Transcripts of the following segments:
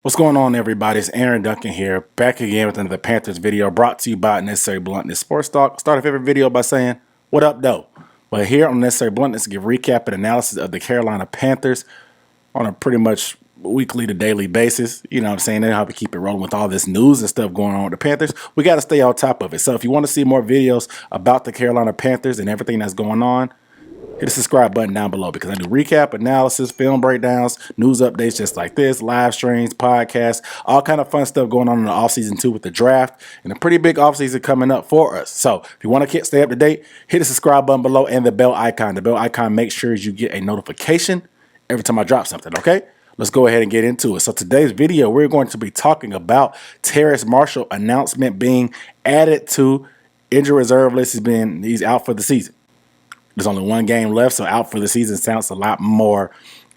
What's going on, everybody? It's Aaron Duncan here, back again with another Panthers video brought to you by Necessary Bluntness Sports Talk. Start off every video by saying, what up, though? But here on Necessary Bluntness, give recap and analysis of the Carolina Panthers on a pretty much weekly to daily basis. You know what I'm saying? They have to keep it rolling with all this news and stuff going on with the Panthers. We got to stay on top of it. So if you want to see more videos about the Carolina Panthers and everything that's going on, hit the subscribe button down below because I do recap, analysis, film breakdowns, news updates just like this, live streams, podcasts, all kind of fun stuff going on in the offseason too with the draft and a pretty big offseason coming up for us. So if you want to stay up to date, hit the subscribe button below and the bell icon. The bell icon makes sure you get a notification every time I drop something, okay? Let's go ahead and get into it. So today's video, we're going to be talking about Terrace Marshall announcement being added to injury reserve list. He's out for the season. There's only one game left, so out for the season sounds a lot more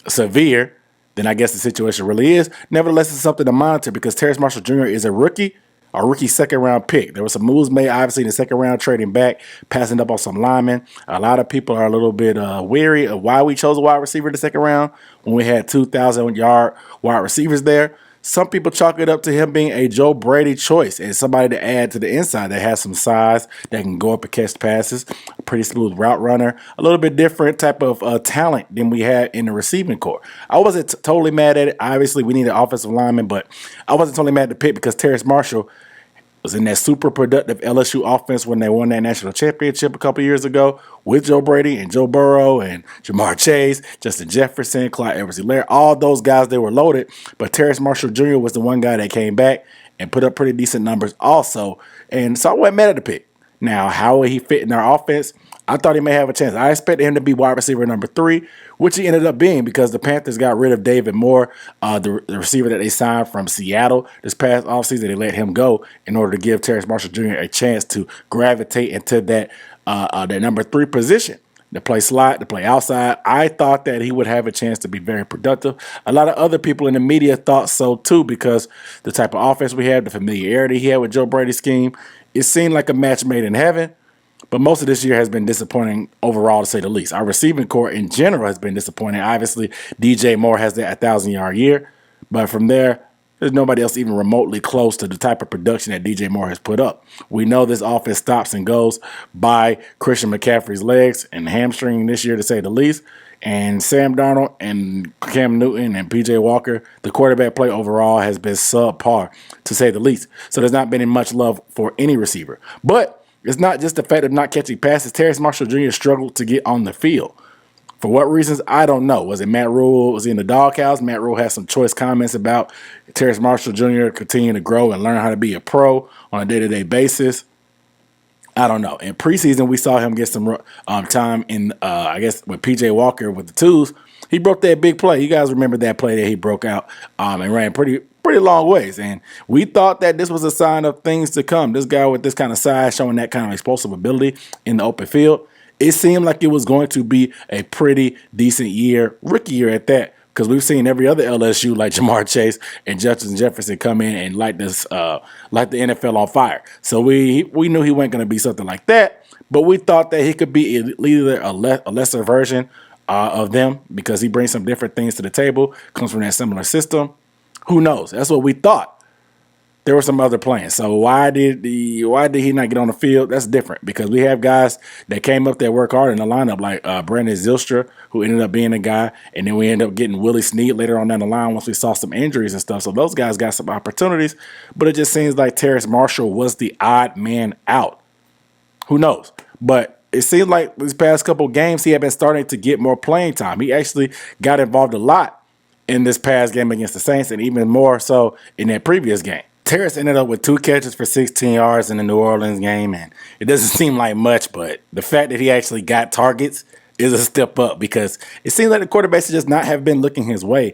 severe than I guess the situation really is. Nevertheless, it's something to monitor because Terrace Marshall Jr. is a rookie second-round pick. There were some moves made, obviously, in the second round, trading back, passing up on some linemen. A lot of people are a little bit weary of why we chose a wide receiver in the second round when we had 2,000-yard wide receivers there. Some people chalk it up to him being a Joe Brady choice and somebody to add to the inside that has some size, that can go up and catch passes, a pretty smooth route runner, a little bit different type of talent than we had in the receiving corps. I wasn't totally mad at it. Obviously, we need an offensive lineman, but I wasn't totally mad at the pick because Terrace Marshall was in that super productive LSU offense when they won that national championship a couple years ago with Joe Brady and Joe Burrow and Jamar Chase, Justin Jefferson, Clyde Edwards-Helaire. All those guys, they were loaded, but Terrace Marshall Jr. was the one guy that came back and put up pretty decent numbers also. And so I wasn't mad at the pick. Now, how will he fit in our offense? I thought he may have a chance. I expected him to be wide receiver number 3, which he ended up being because the Panthers got rid of David Moore, the receiver that they signed from Seattle this past offseason. They let him go in order to give Terrace Marshall Jr. a chance to gravitate into that number 3 position, to play slot, to play outside. I thought that he would have a chance to be very productive. A lot of other people in the media thought so too because the type of offense we have, the familiarity he had with Joe Brady's scheme, it seemed like a match made in heaven. But most of this year has been disappointing overall, to say the least. Our receiving corps in general has been disappointing. Obviously, DJ Moore has that 1,000-yard year. But from there, there's nobody else even remotely close to the type of production that DJ Moore has put up. We know this offense stops and goes by Christian McCaffrey's legs and hamstring this year, to say the least. And Sam Darnold and Cam Newton and P.J. Walker, the quarterback play overall has been subpar, to say the least. So there's not been much love for any receiver. But it's not just the fact of not catching passes. Terrace Marshall Jr. struggled to get on the field. For what reasons, I don't know. Was it Matt Rhule? Was he in the doghouse? Matt Rhule has some choice comments about Terrace Marshall Jr. continuing to grow and learn how to be a pro on a day-to-day basis. I don't know. In preseason, we saw him get some time in, I guess, with P.J. Walker with the twos. He broke that big play. You guys remember that play that he broke out and ran pretty long ways. And we thought that this was a sign of things to come. This guy with this kind of size showing that kind of explosive ability in the open field. It seemed like it was going to be a pretty decent year, rookie year at that, because we've seen every other LSU like Jamar Chase and Justin Jefferson come in and light the NFL on fire. So we knew he wasn't going to be something like that, but we thought that he could be either a lesser version of them because he brings some different things to the table, comes from that similar system. Who knows? That's what we thought. There were some other plans. So why did he not get on the field? That's different because we have guys that came up that work hard in the lineup, like Brandon Zylstra, who ended up being a guy, and then we ended up getting Willie Snead later on down the line once we saw some injuries and stuff. So those guys got some opportunities, but it just seems like Terrace Marshall was the odd man out. Who knows? But it seemed like these past couple games he had been starting to get more playing time. He actually got involved a lot in this past game against the Saints, and even more so in that previous game. Terrace ended up with 2 catches for 16 yards in the New Orleans game, and it doesn't seem like much, but the fact that he actually got targets is a step up because it seems like the quarterbacks just not have been looking his way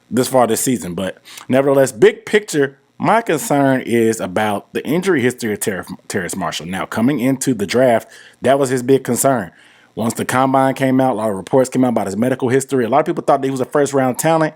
this far this season. But nevertheless, big picture, my concern is about the injury history of Terrace Marshall. Now, coming into the draft, that was his big concern. Once the combine came out, a lot of reports came out about his medical history. A lot of people thought that he was a first-round talent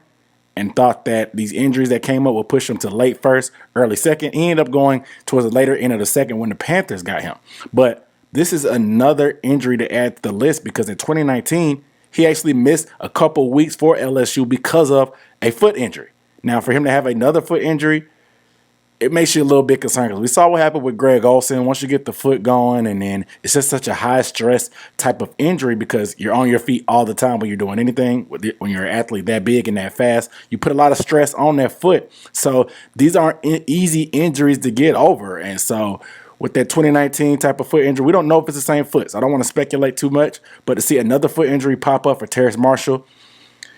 and thought that these injuries that came up would push him to late first, early second. He ended up going towards the later end of the second when the Panthers got him. But this is another injury to add to the list because in 2019, he actually missed a couple weeks for LSU because of a foot injury. Now, for him to have another foot injury, it makes you a little bit concerned because we saw what happened with Greg Olsen. Once you get the foot going, and then it's just such a high stress type of injury because you're on your feet all the time when you're doing anything. When you're an athlete that big and that fast, you put a lot of stress on that foot. So these aren't easy injuries to get over. And so with that 2019 type of foot injury, we don't know if it's the same foot. So I don't want to speculate too much. But to see another foot injury pop up for Terrace Marshall,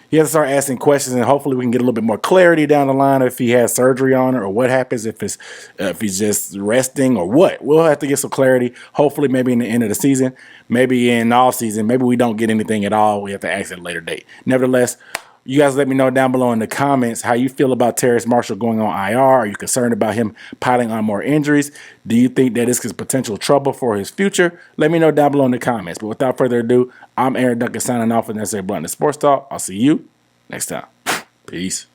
he has to start asking questions, and hopefully we can get a little bit more clarity down the line if he has surgery on it or what happens if he's just resting or what. We'll have to get some clarity. Hopefully, maybe in the end of the season, maybe in all season, maybe we don't get anything at all. We have to ask at a later date. Nevertheless, you guys let me know down below in the comments how you feel about Terrace Marshall going on IR. Are you concerned about him piling on more injuries? Do you think that this is potential trouble for his future? Let me know down below in the comments. But without further ado, I'm Aaron Duncan signing off with Necessary Bluntness Sports Talk. I'll see you next time. Peace.